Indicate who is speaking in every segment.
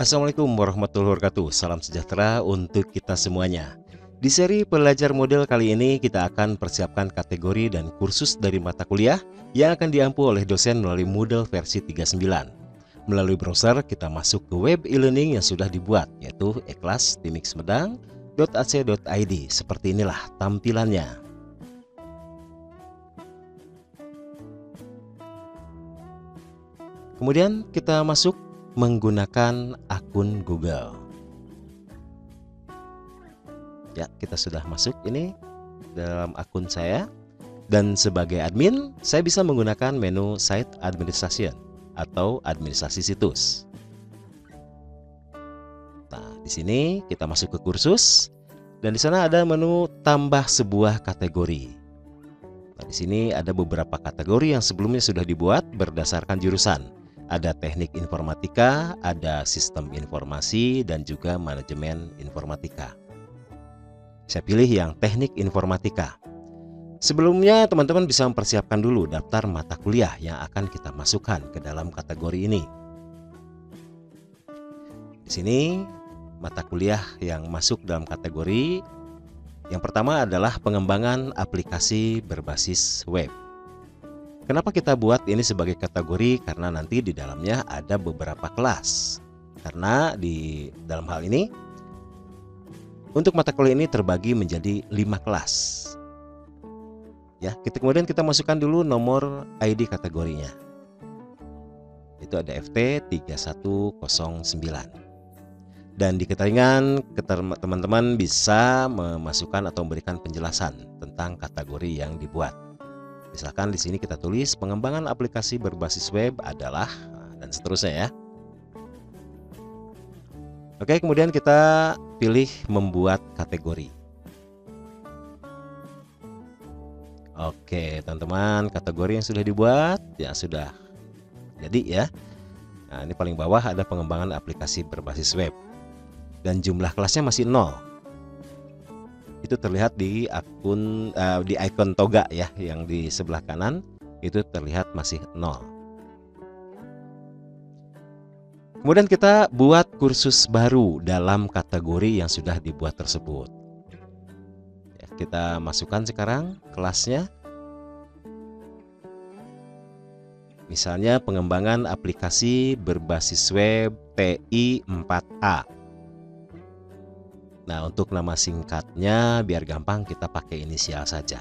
Speaker 1: Assalamualaikum warahmatullahi wabarakatuh. Salam sejahtera untuk kita semuanya. Di seri Pelajar Model kali ini kita akan persiapkan kategori dan kursus dari mata kuliah yang akan diampu oleh dosen melalui Moodle versi 39. Melalui browser kita masuk ke web e-learning yang sudah dibuat, yaitu ikhlas-medang.ac.id. Seperti inilah tampilannya. Kemudian kita masuk menggunakan akun Google. Ya, kita sudah masuk ini dalam akun saya, dan sebagai admin saya bisa menggunakan menu Site Administration atau administrasi situs. Nah, di sini kita masuk ke kursus dan di sana ada menu tambah sebuah kategori. Nah, di sini ada beberapa kategori yang sebelumnya sudah dibuat berdasarkan jurusan. Ada teknik informatika, ada sistem informasi, dan juga manajemen informatika. Saya pilih yang teknik informatika. Sebelumnya teman-teman bisa mempersiapkan dulu daftar mata kuliah yang akan kita masukkan ke dalam kategori ini. Di sini mata kuliah yang masuk dalam kategori yang pertama adalah pengembangan aplikasi berbasis web. Kenapa kita buat ini sebagai kategori? Karena nanti di dalamnya ada beberapa kelas. Karena di dalam hal ini, untuk mata kuliah ini terbagi menjadi 5 kelas. Ya, kemudian kita masukkan dulu nomor ID kategorinya. Itu ada FT3109. Dan di keterangan teman-teman bisa memasukkan atau memberikan penjelasan tentang kategori yang dibuat. Misalkan di sini kita tulis pengembangan aplikasi berbasis web adalah dan seterusnya ya. Oke, kemudian kita pilih membuat kategori. Oke, teman-teman, kategori yang sudah dibuat ya sudah jadi ya. Nah, ini paling bawah ada pengembangan aplikasi berbasis web. Dan jumlah kelasnya masih 0. Itu terlihat di di icon toga ya, yang di sebelah kanan itu terlihat masih 0. Kemudian kita buat kursus baru dalam kategori yang sudah dibuat tersebut. Ya, kita masukkan sekarang kelasnya. Misalnya pengembangan aplikasi berbasis web TI 4A. Nah, untuk nama singkatnya biar gampang kita pakai inisial saja.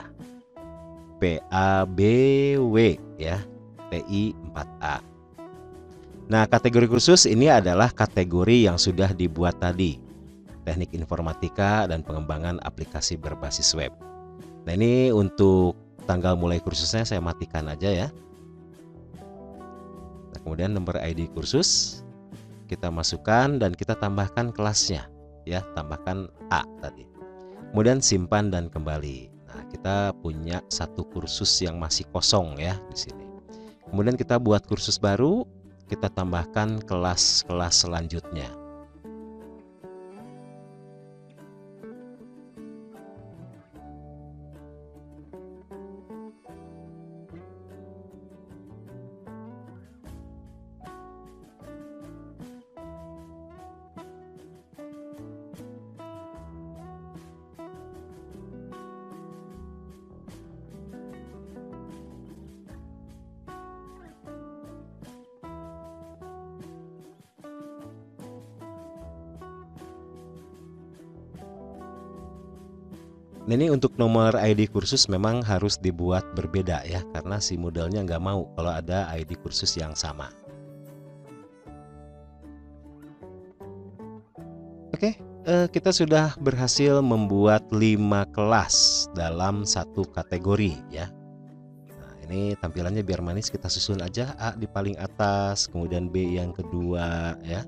Speaker 1: PABW ya, TI 4A. Nah, kategori kursus ini adalah kategori yang sudah dibuat tadi. Teknik informatika dan pengembangan aplikasi berbasis web. Nah, ini untuk tanggal mulai kursusnya saya matikan aja ya. Nah, kemudian nomor ID kursus kita masukkan dan kita tambahkan kelasnya. Ya, tambahkan A tadi. Kemudian simpan dan kembali. Nah, kita punya satu kursus yang masih kosong ya di sini. Kemudian kita buat kursus baru, kita tambahkan kelas-kelas selanjutnya. Nah, ini untuk nomor ID kursus memang harus dibuat berbeda ya, karena si modelnya nggak mau kalau ada ID kursus yang sama. Oke, kita sudah berhasil membuat 5 kelas dalam satu kategori ya. Nah, ini tampilannya biar manis kita susun aja. A di paling atas, kemudian B yang kedua ya.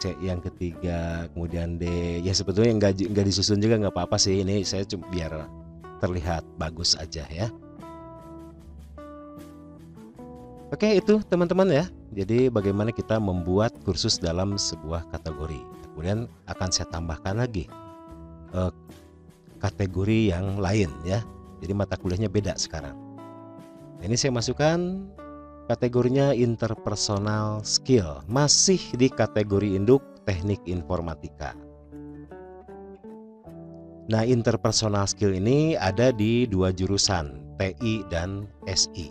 Speaker 1: C yang ketiga, kemudian D. Ya sebetulnya nggak disusun juga nggak apa-apa sih. Ini saya cuma biar terlihat bagus aja ya. Oke, itu teman-teman ya. Jadi bagaimana kita membuat kursus dalam sebuah kategori. Kemudian akan saya tambahkan lagi kategori yang lain ya. Jadi mata kuliahnya beda sekarang. Ini saya masukkan kategorinya interpersonal skill, masih di kategori induk teknik informatika. Nah, interpersonal skill ini ada di dua jurusan, TI dan SI.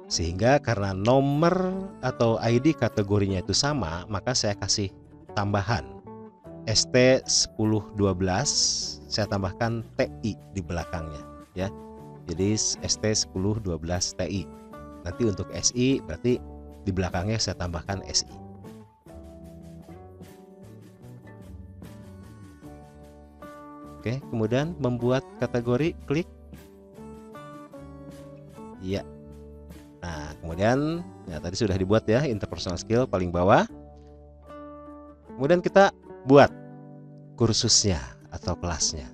Speaker 1: Sehingga karena nomor atau ID kategorinya itu sama, maka saya kasih tambahan ST 1012, saya tambahkan TI di belakangnya ya. Jadi ST 1012 TI. Nanti untuk SI berarti di belakangnya saya tambahkan SI. Oke, kemudian membuat kategori, klik. Iya. Nah, kemudian ya tadi sudah dibuat ya, interpersonal skill paling bawah. Kemudian kita buat kursusnya atau kelasnya.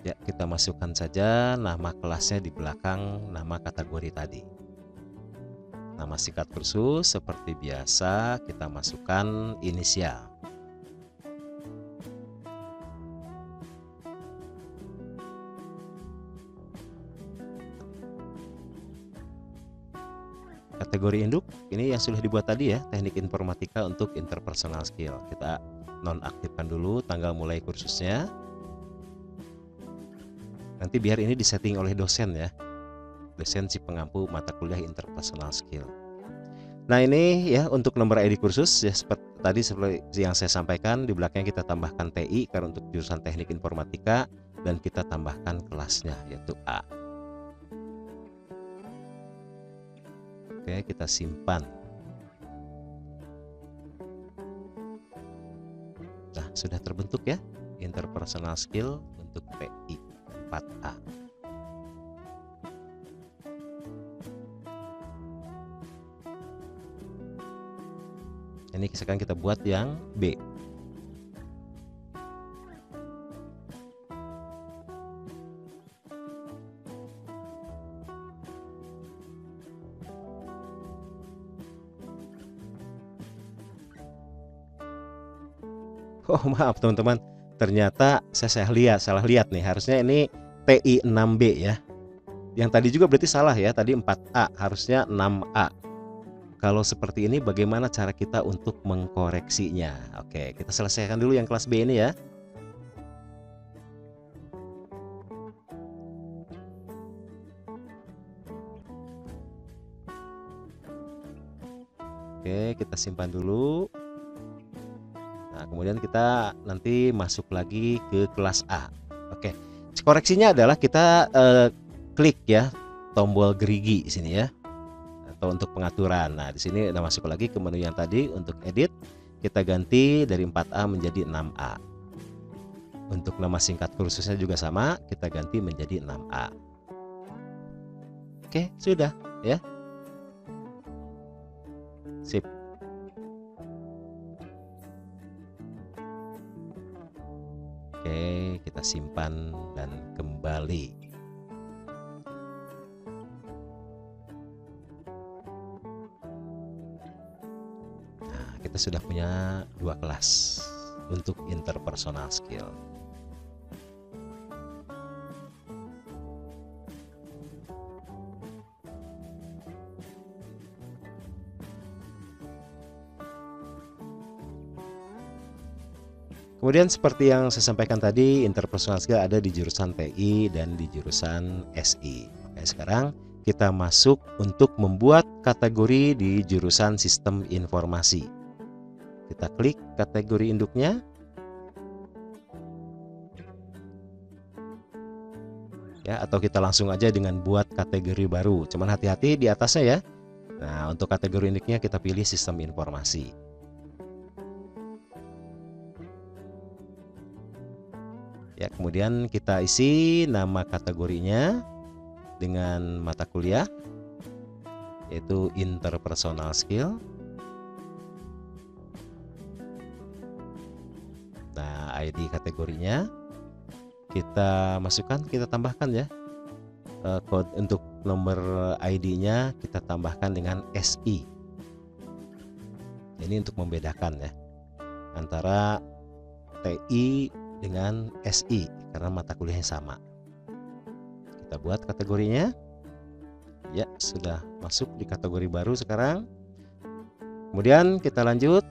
Speaker 1: Ya, kita masukkan saja nama kelasnya di belakang nama kategori tadi. Nama singkat kursus seperti biasa kita masukkan inisial. Kategori induk ini yang sudah dibuat tadi ya, teknik informatika untuk interpersonal skill. Kita nonaktifkan dulu tanggal mulai kursusnya. Nanti biar ini disetting oleh dosen ya, dosen si pengampu mata kuliah interpersonal skill. Nah ini ya untuk nomor ID kursus ya, seperti yang saya sampaikan, di belakangnya kita tambahkan TI karena untuk jurusan teknik informatika, dan kita tambahkan kelasnya yaitu A. Oke, kita simpan. Nah, sudah terbentuk ya interpersonal skill untuk TI 4A. Ini sekarang kita buat yang B. Oh maaf teman-teman, ternyata saya salah lihat nih, harusnya ini TI 6B ya. Yang tadi juga berarti salah ya, tadi 4A, harusnya 6A. Kalau seperti ini bagaimana cara kita untuk mengkoreksinya? Oke, kita selesaikan dulu yang kelas B ini ya. Oke, kita simpan dulu. Nah, kemudian kita nanti masuk lagi ke kelas A. Oke, koreksinya adalah kita klik ya tombol gerigi di sini ya, atau untuk pengaturan. Nah, di sini udah masuk lagi ke menu yang tadi untuk edit. Kita ganti dari 4A menjadi 6A. Untuk nama singkat kursusnya juga sama, kita ganti menjadi 6A. Oke, sudah ya. Sip. Oke, kita simpan dan kembali. Nah, kita sudah punya dua kelas untuk interpersonal skill. Kemudian seperti yang saya sampaikan tadi, interpersonal skill ada di jurusan TI dan di jurusan SI. Oke, sekarang kita masuk untuk membuat kategori di jurusan sistem informasi. Kita klik kategori induknya. Ya, atau kita langsung aja dengan buat kategori baru. Cuman hati-hati di atasnya ya. Nah, untuk kategori induknya kita pilih sistem informasi. Ya, kemudian kita isi nama kategorinya dengan mata kuliah yaitu interpersonal skill. Nah, ID kategorinya kita masukkan, kita tambahkan ya. Kode untuk nomor ID-nya kita tambahkan dengan SI. Ini untuk membedakan ya antara TI dengan SI karena mata kuliahnya sama. Kita buat kategorinya. Ya, sudah masuk di kategori baru sekarang. Kemudian kita lanjut.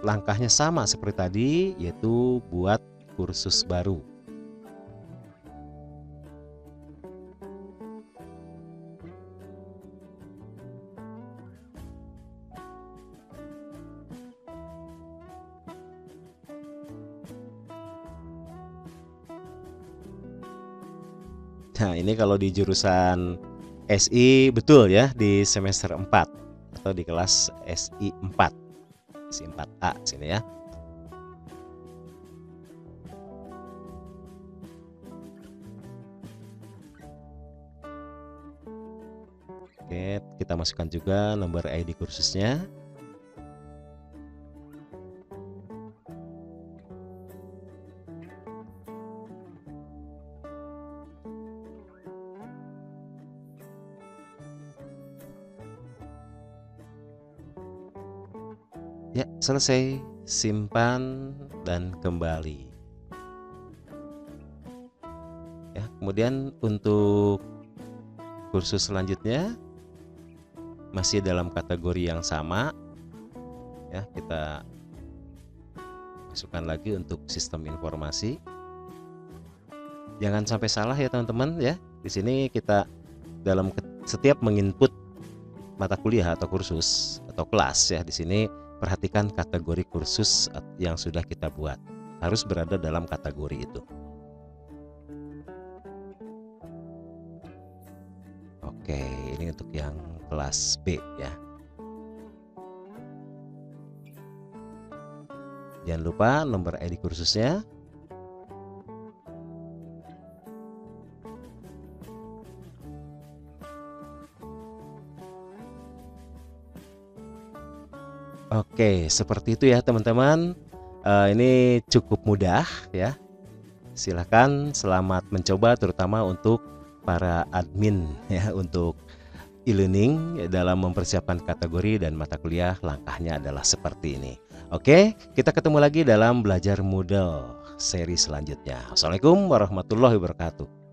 Speaker 1: Langkahnya sama seperti tadi, yaitu buat kursus baru. Nah, ini kalau di jurusan SI betul ya, di semester 4 atau di kelas SI 4. SI 4A sini ya. Oke, kita masukkan juga nomor ID kursusnya. Ya, selesai. Simpan dan kembali. Ya, kemudian untuk kursus selanjutnya masih dalam kategori yang sama. Ya, kita masukkan lagi untuk sistem informasi. Jangan sampai salah ya teman-teman ya. Di sini kita dalam setiap menginput mata kuliah atau kursus atau kelas ya, di sini perhatikan kategori kursus yang sudah kita buat, harus berada dalam kategori itu. Oke, ini untuk yang kelas B ya. Jangan lupa nomor ID kursusnya. Oke, seperti itu ya teman-teman. Ini cukup mudah ya. Silahkan selamat mencoba, terutama untuk para admin ya, untuk e-learning dalam mempersiapkan kategori dan mata kuliah. Langkahnya adalah seperti ini. Oke, kita ketemu lagi dalam belajar Moodle seri selanjutnya. Assalamualaikum warahmatullahi wabarakatuh.